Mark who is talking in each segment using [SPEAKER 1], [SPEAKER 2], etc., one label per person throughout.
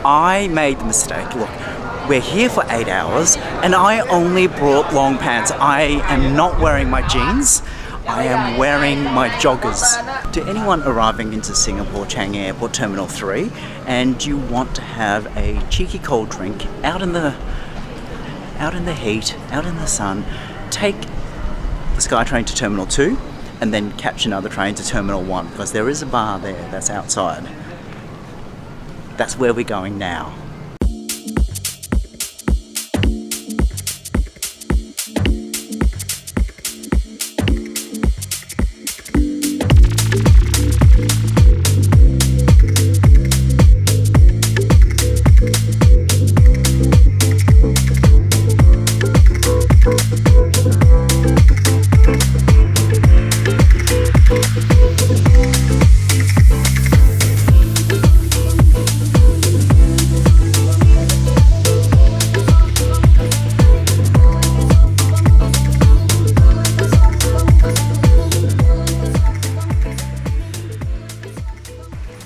[SPEAKER 1] I made the mistake. Look, we're here for 8 hours and I only brought long pants. I am not wearing my jeans. I am wearing my joggers. To anyone arriving into Singapore Changi Airport Terminal 3 and you want to have a cheeky cold drink out in the heat, out in the sun, take the SkyTrain to Terminal 2 and then catch another train to Terminal 1 because there is a bar there that's outside. That's where we're going now.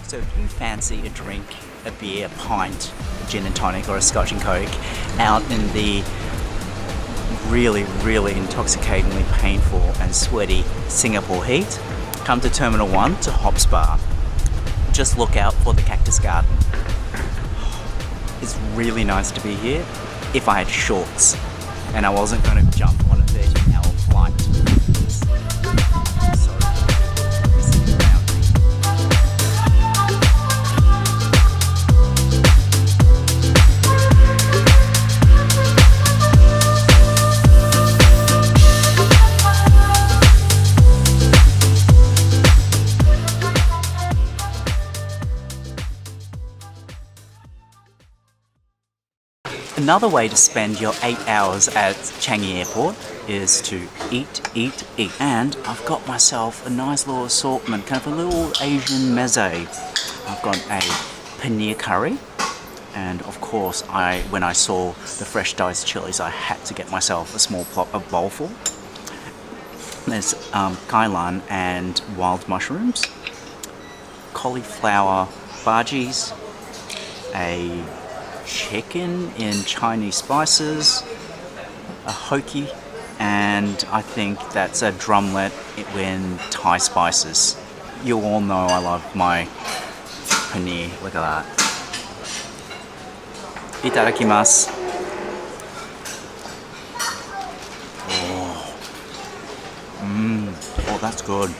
[SPEAKER 1] So if you fancy a drink, a beer, a pint, a gin and tonic or a scotch and coke out in the really, really intoxicatingly painful and sweaty Singapore heat, come to Terminal 1 to Hops Bar. Just look out for the Cactus Garden. It's really nice to be here if I had shorts and I wasn't going to jump on a 13-hour flight. Another way to spend your 8 hours at Changi Airport is to eat. And I've got myself a nice little assortment, kind of a little Asian meze. I've got a paneer curry, and of course when I saw the fresh diced chilies, I had to get myself a small bowlful. There's kailan and wild mushrooms, cauliflower bhajis, a chicken in Chinese spices, a hoki, and I think that's a drumlet in Thai spices. You all know I love my paneer. Look at that. Itadakimasu. Oh, that's good.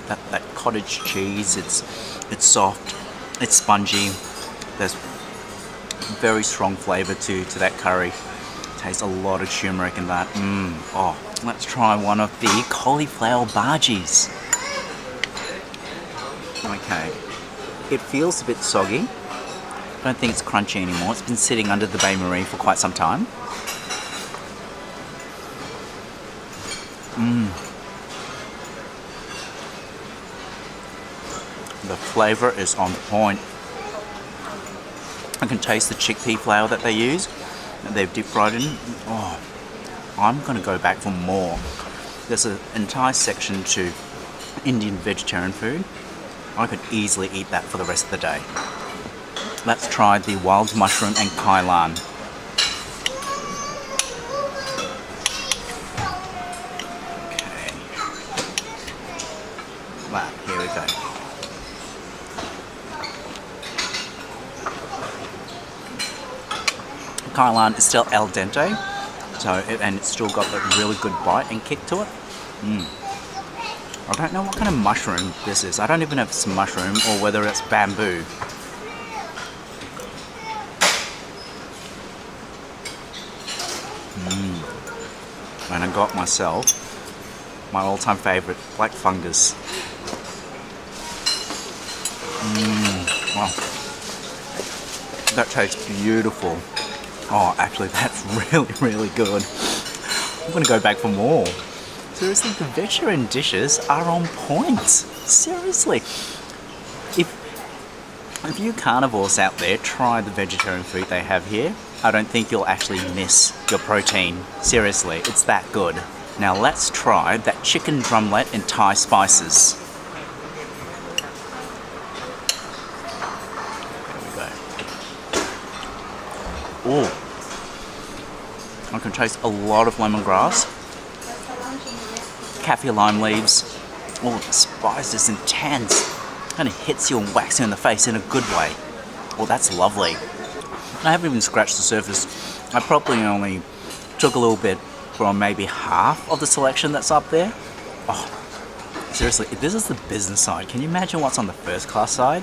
[SPEAKER 1] That cottage cheese, it's soft, it's spongy. There's very strong flavour to that curry. Tastes a lot of turmeric in that. Oh, let's try one of the cauliflower bhajis. Okay, it feels a bit soggy. I don't think it's crunchy anymore. It's been sitting under the bain-marie for quite some time. The flavour is on point. I can taste the chickpea flour that they use, that they've deep fried in. Oh, I'm gonna go back for more. There's an entire section to Indian vegetarian food. I could easily eat that for the rest of the day. Let's try the wild mushroom and kailan. Okay. Wow, here we go. Kailan is still al dente, and it's still got a really good bite and kick to it. I don't know what kind of mushroom this is. I don't even know if it's a mushroom or whether it's bamboo. And I got myself my all-time favourite, black fungus. Wow. That tastes beautiful. Oh, actually, that's really, really good. I'm gonna go back for more. Seriously, the vegetarian dishes are on point. Seriously. If you carnivores out there try the vegetarian food they have here, I don't think you'll actually miss your protein. Seriously, it's that good. Now let's try that chicken drumlet in Thai spices. There we Ooh. I can taste a lot of lemongrass. Kaffir lime leaves. Oh, the spice is intense. Kind of hits you and whacks you in the face in a good way. Oh, that's lovely. I haven't even scratched the surface. I probably only took a little bit from maybe half of the selection that's up there. Oh, seriously, this is the business side. Can you imagine what's on the first class side?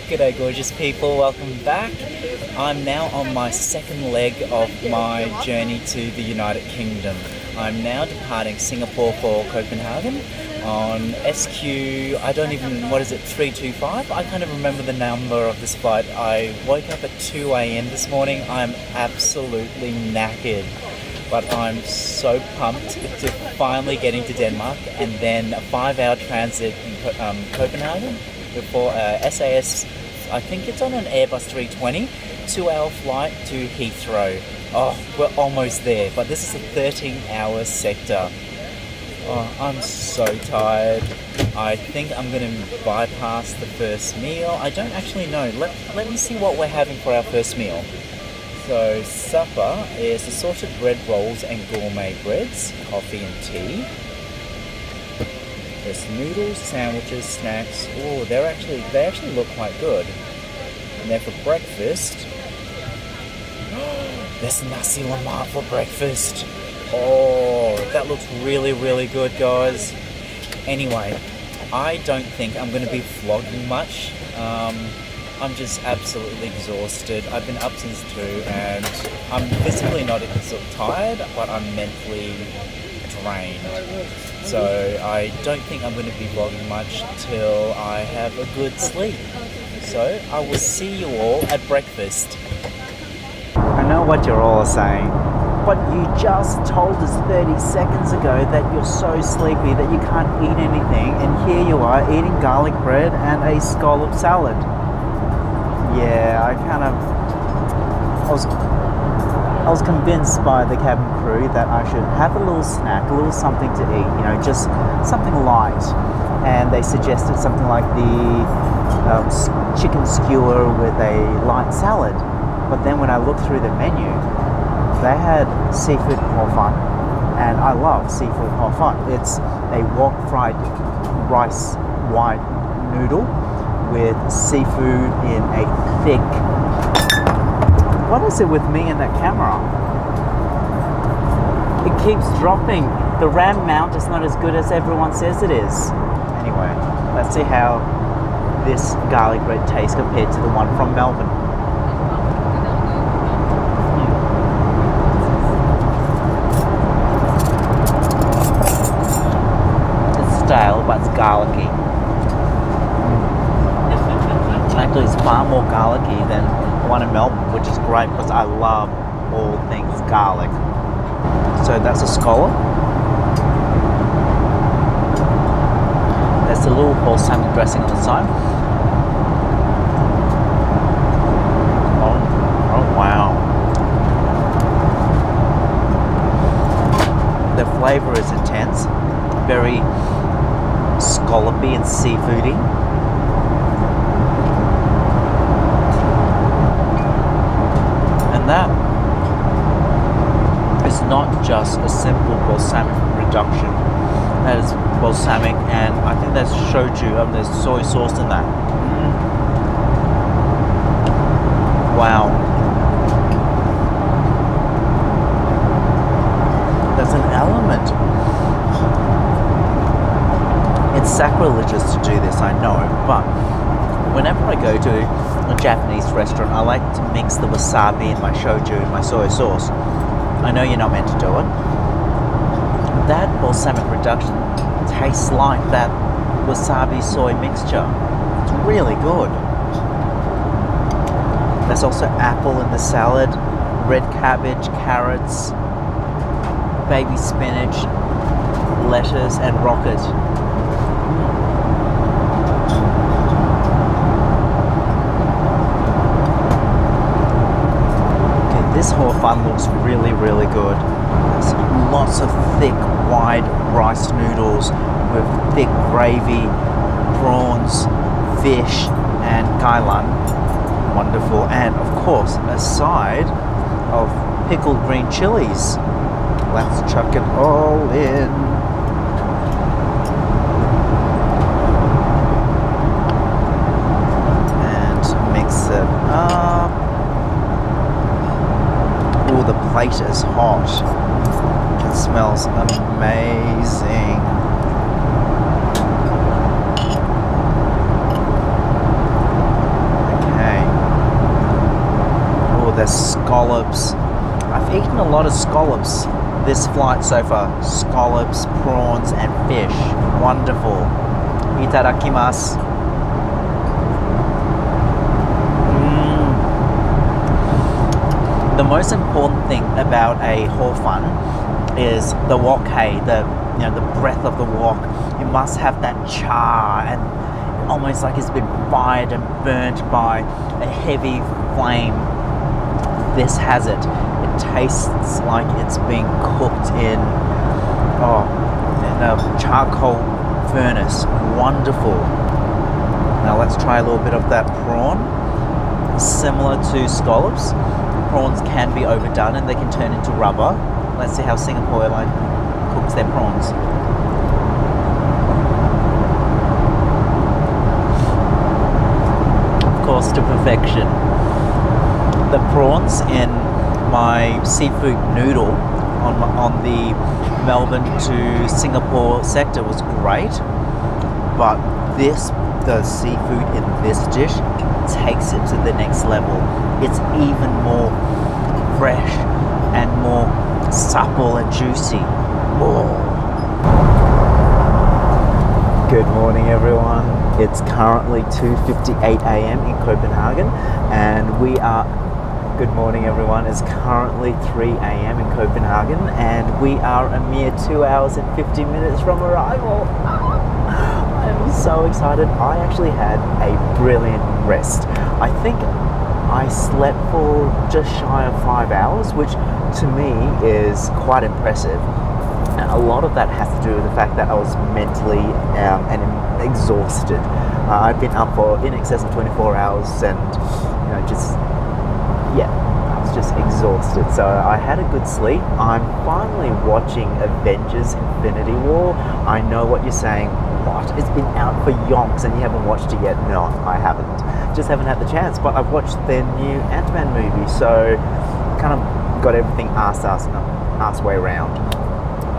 [SPEAKER 1] G'day gorgeous people, welcome back. I'm now on my second leg of my journey to the United Kingdom. I'm now departing Singapore for Copenhagen on SQ, I don't even, what is it, 325? I can't even remember the number of this flight. I woke up at 2 a.m. this morning. I'm absolutely knackered, but I'm so pumped to finally getting to Denmark and then a 5-hour transit in Copenhagen before SAS. I think it's on an Airbus 320, 2-hour flight to Heathrow. Oh, we're almost there, but this is a 13-hour sector. Oh, I'm so tired. I think I'm going to bypass the first meal. I don't actually know. Let me see what we're having for our first meal. So, supper is assorted bread rolls and gourmet breads, coffee and tea. There's noodles, sandwiches, snacks. Oh, they actually look quite good. And then for breakfast, there's nasi lemak for breakfast. Oh, that looks really, really good, guys. Anyway, I don't think I'm going to be vlogging much. I'm just absolutely exhausted. I've been up since 2 and I'm physically not tired, but I'm mentally drained. So I don't think I'm going to be vlogging much till I have a good sleep. So I will see you all at breakfast. I know what you're all saying, but you just told us 30 seconds ago that you're so sleepy that you can't eat anything, and here you are eating garlic bread and a scallop salad. Yeah, I was convinced by the cabin crew that I should have a little snack, a little something to eat, you know, just something light. And they suggested something like the chicken skewer with a light salad. But then when I looked through the menu, they had seafood hor fun, and I love seafood hor fun. It's a wok fried rice white noodle with seafood in a thick... What is it with me and that camera? It keeps dropping. The RAM mount is not as good as everyone says it is. Anyway, let's see how this garlic bread tastes compared to the one from Melbourne. It's stale, but it's garlicky. Actually, it's far more garlicky than the one in Melbourne, which is great because I love all things garlic. So that's a scallop. There's a little balsamic dressing on the side. Oh wow. The flavor is intense, very scallopy and seafoody. And that is not just a simple balsamic reduction. That is balsamic, and I think there's shochu, there's soy sauce in that. Wow. There's an element. It's sacrilegious to do this, I know, but whenever I go to a Japanese restaurant, I like to mix the wasabi and my shochu and my soy sauce. I know you're not meant to do it. That balsamic reduction tastes like that wasabi soy mixture. It's really good. There's also apple in the salad, red cabbage, carrots, baby spinach, lettuce and rocket. Okay, this hor fun looks really, really good. There's lots of thick, wide rice noodles with thick gravy, prawns, fish and kailan. wonderful. And of course, a side of pickled green chilies. Let's chuck it all in. And mix it up. Oh, the plate is hot. It smells amazing. Okay. Oh, there's scallops. I've eaten a lot of scallops this flight so far. Scallops, prawns, and fish. Wonderful. Itadakimasu. The most important thing about a hor fun is the wok hei, the breath of the wok. You must have that char and almost like it's been fired and burnt by a heavy flame. This has it. It tastes like it's being cooked in a charcoal furnace. Wonderful. Now let's try a little bit of that prawn. Similar to scallops, prawns can be overdone and they can turn into rubber. Let's see how Singapore Airlines cooks their prawns. Of course, to perfection. The prawns in my seafood noodle on the Melbourne to Singapore sector was great, but the seafood in this dish takes it to the next level. It's even more fresh and more supple and juicy. Oh. Good morning, everyone. It's currently 2:58 a.m. in Copenhagen, and good morning, everyone. It's currently 3 a.m. in Copenhagen, and we are a mere 2 hours and 50 minutes from arrival. I'm so excited. I actually had a brilliant rest. I think I slept for just shy of 5 hours, which to me is quite impressive. And a lot of that has to do with the fact that I was mentally and exhausted. I've been up for in excess of 24 hours and I was just exhausted. So I had a good sleep. I'm finally watching Avengers Infinity War. I know what you're saying. What? It's been out for yonks and you haven't watched it yet? No, I haven't. Just haven't had the chance, but I've watched their new Ant-Man movie, so kind of got everything ass way around.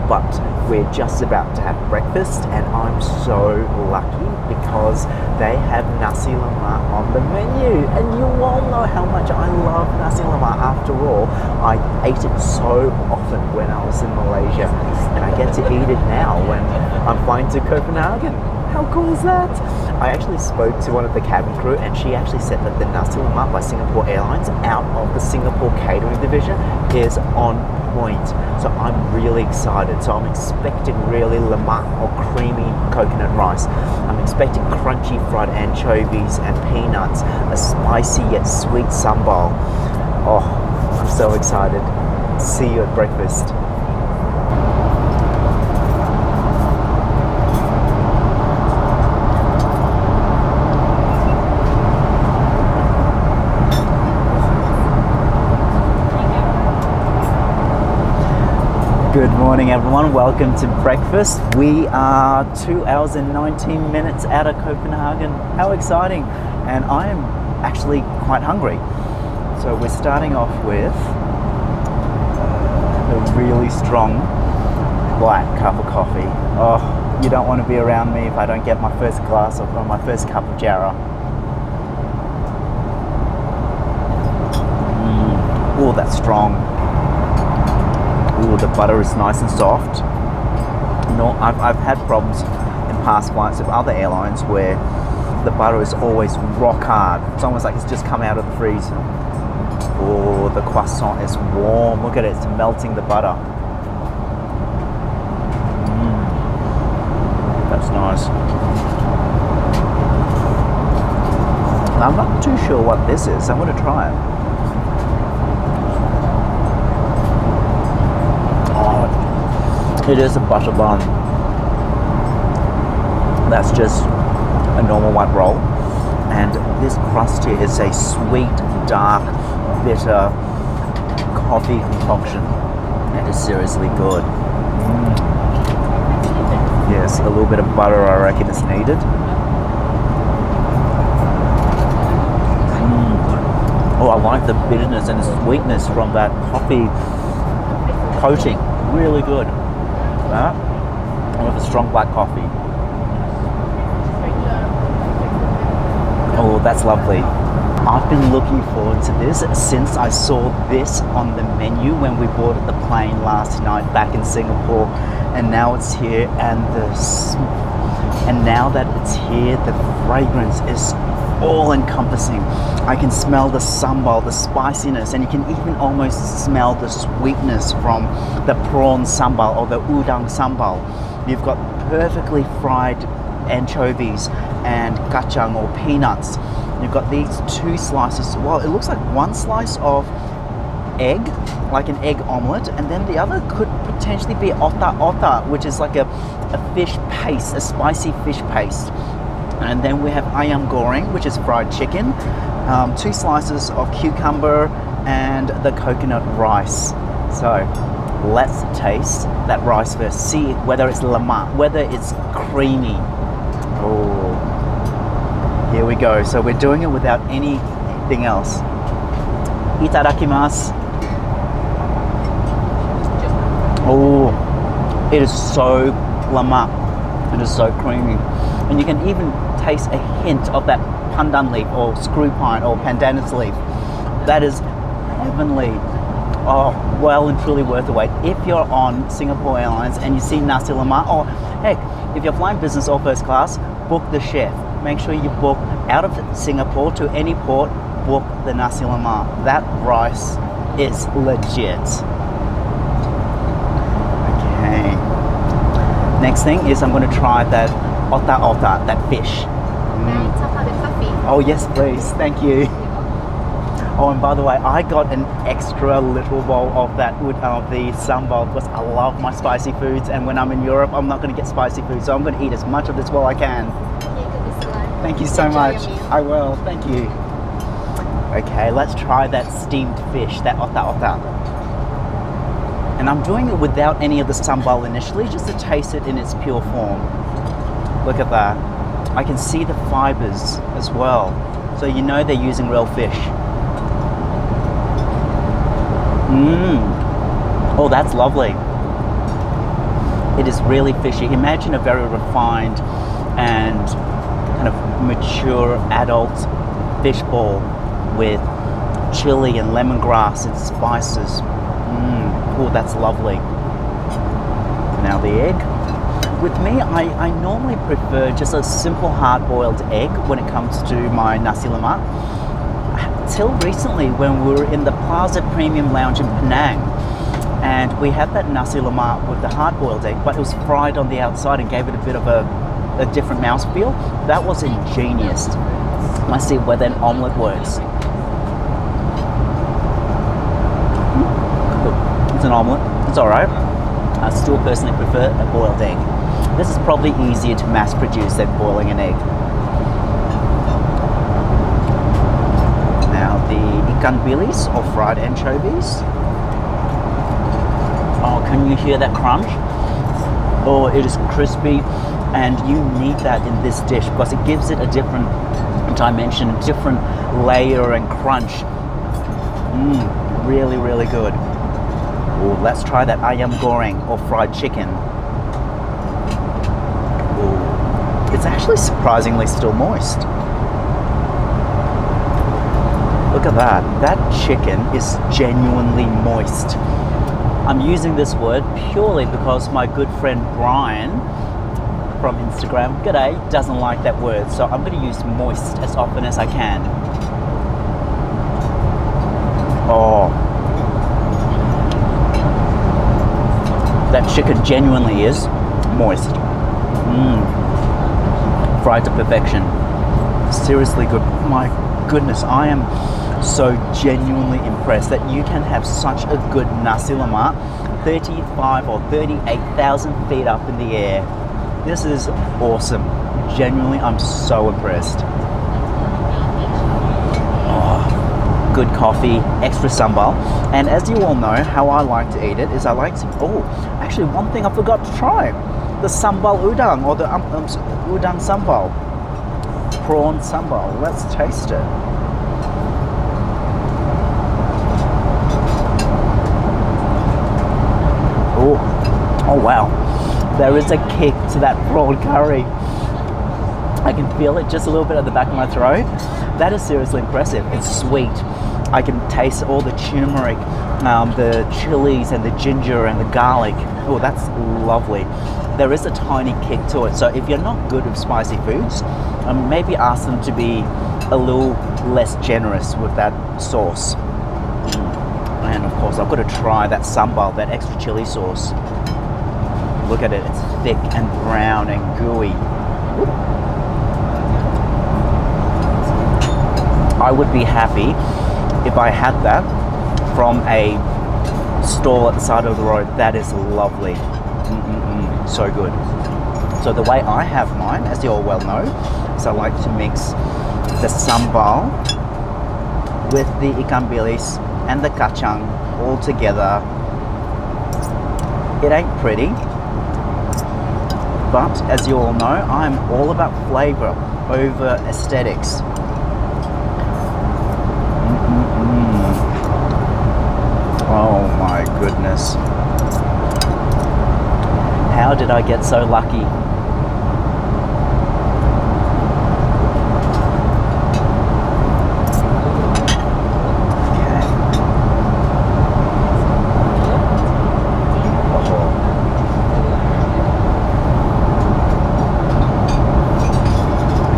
[SPEAKER 1] But we're just about to have breakfast, and I'm so lucky because they have nasi lemak on the menu, and you all know how much I love nasi lemak. After all, I ate it so often when I was in Malaysia, and I get to eat it now when I'm flying to Copenhagen. How cool is that? I actually spoke to one of the cabin crew, and she actually said that the nasi lemak by Singapore Airlines out of the Singapore catering division is on point. So I'm really excited. So I'm expecting really lemak or creamy coconut rice. I'm expecting crunchy fried anchovies and peanuts, a spicy yet sweet sambal. Oh, I'm so excited. See you at breakfast. Good morning, everyone. Welcome to breakfast. We are 2 hours and 19 minutes out of Copenhagen. How exciting. And I am actually quite hungry. So we're starting off with a really strong black cup of coffee. Oh, you don't want to be around me if I don't get my first glass or my first cup of jarrah. Oh, that's strong. Ooh, the butter is nice and soft. No, I've had problems in past flights of other airlines where the butter is always rock hard. It's almost like it's just come out of the freezer. Oh, the croissant is warm. Look at it, it's melting the butter. That's nice. I'm not too sure what this is. I'm going to try it. It is a butter bun. That's just a normal white roll. And this crust here is a sweet, dark, bitter coffee concoction. It is seriously good. Yes, a little bit of butter I reckon is needed. Oh, I like the bitterness and the sweetness from that coffee coating. Really good. And with a strong black coffee. Oh, that's lovely. I've been looking forward to this since I saw this on the menu when we boarded the plane last night back in Singapore, and now it's here, and now that it's here, the fragrance is all-encompassing. I can smell the sambal, the spiciness, and you can even almost smell the sweetness from the prawn sambal or the udang sambal. You've got perfectly fried anchovies and kacang or peanuts. You've got these two slices. Well, it looks like one slice of egg, like an egg omelette, and then the other could potentially be otak, which is like a fish paste, a spicy fish paste. And then we have ayam goreng, which is fried chicken, 2 slices of cucumber, and the coconut rice. So let's taste that rice first. See whether it's lemak, whether it's creamy. Oh, here we go. So we're doing it without anything else. Itadakimasu. Oh, it is so lemak. It is so creamy. And you can even taste a hint of that pandan leaf or screw pine or pandanus leaf. That is heavenly. Oh, well and truly worth the wait. If you're on Singapore Airlines and you see nasi lemak, or heck, if you're flying business or first class, book the chef. Make sure you book out of Singapore to any port, book the nasi lemak. That rice is legit. Okay. Next thing is I'm going to try that otak, that fish. Oh yes, please. Thank you. Oh, and by the way, I got an extra little bowl of that the sambal because I love my spicy foods, and when I'm in Europe, I'm not going to get spicy food, so I'm going to eat as much of this while I can. Thank you so much. I will. Thank you. Okay, let's try that steamed fish, that otak. And I'm doing it without any of the sambal initially, just to taste it in its pure form. Look at that. I can see the fibers as well, so you know they're using real fish. Oh, that's lovely. It is really fishy. Imagine a very refined and kind of mature adult fish ball with chili and lemongrass and spices. Oh, that's lovely. Now the egg. With me, I normally prefer just a simple hard-boiled egg when it comes to my nasi lemak. Till recently, when we were in the Plaza Premium Lounge in Penang, and we had that nasi lemak with the hard-boiled egg, but it was fried on the outside and gave it a bit of a different mouthfeel. That was ingenious. Let's see whether an omelette works. It's an omelette. It's alright. I still personally prefer a boiled egg. This is probably easier to mass produce than boiling an egg. Now the ikan bilis or fried anchovies. Oh, can you hear that crunch? Oh, it is crispy, and you need that in this dish because it gives it a different dimension, different layer and crunch. Really, really good. Oh, let's try that ayam goreng or fried chicken. Oh, it's actually surprisingly still moist. Look at that. That chicken is genuinely moist. I'm using this word purely because my good friend Brian from Instagram, g'day, doesn't like that word. So I'm going to use moist as often as I can. Oh. That chicken genuinely is moist. Fried to perfection. Seriously good. My goodness, I am so genuinely impressed that you can have such a good nasi lemak 35 or 38,000 feet up in the air. This is awesome. Genuinely, I'm so impressed. good coffee, extra sambal. And as you all know, how I like to eat it is I like to, oh, actually one thing I forgot to try. The sambal udang, or the udang sambal. Prawn sambal. Let's taste it. Oh wow. There is a kick to that prawn curry. I can feel it just a little bit at the back of my throat. That is seriously impressive. It's sweet. I can taste all the turmeric, the chilies and the ginger and the garlic. Oh, that's lovely. There is a tiny kick to it. So if you're not good with spicy foods, maybe ask them to be a little less generous with that sauce. And of course, I've got to try that sambal, that extra chili sauce. Look at it, it's thick and brown and gooey. I would be happy if I had that from a stall at the side of the road. That is lovely. So good. So the way I have mine, as you all well know, is I like to mix the sambal with the ikan bilis and the kacang all together. It ain't pretty, but as you all know, I'm all about flavor over aesthetics. Oh my goodness. How did I get so lucky?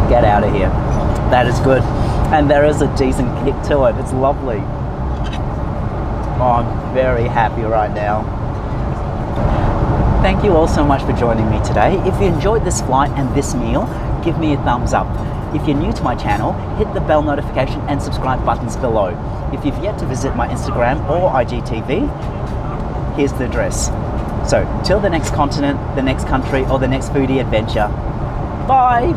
[SPEAKER 1] Get out of here. That is good. And there is a decent kick to it. It's lovely. Oh, I'm very happy right now. Thank you all so much for joining me today. If you enjoyed this flight and this meal, give me a thumbs up. If you're new to my channel, hit the bell notification and subscribe buttons below. If you've yet to visit my Instagram or IGTV, here's the address. So, till the next continent, the next country, or the next foodie adventure, bye!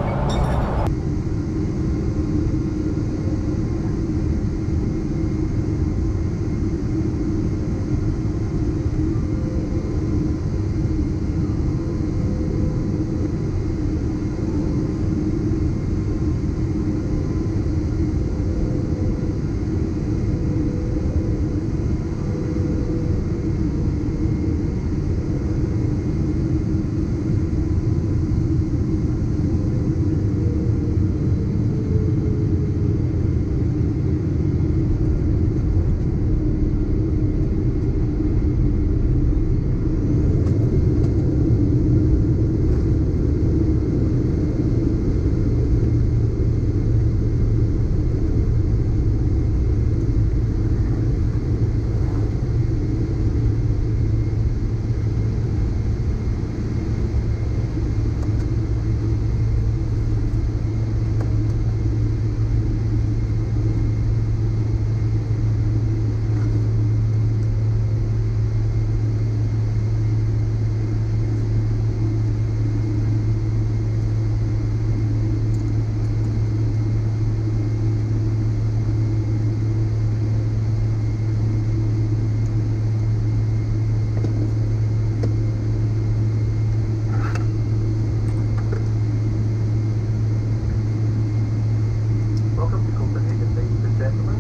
[SPEAKER 2] Welcome to Copenhagen, ladies and gentlemen.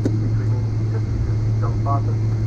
[SPEAKER 2] Featuring tastiest.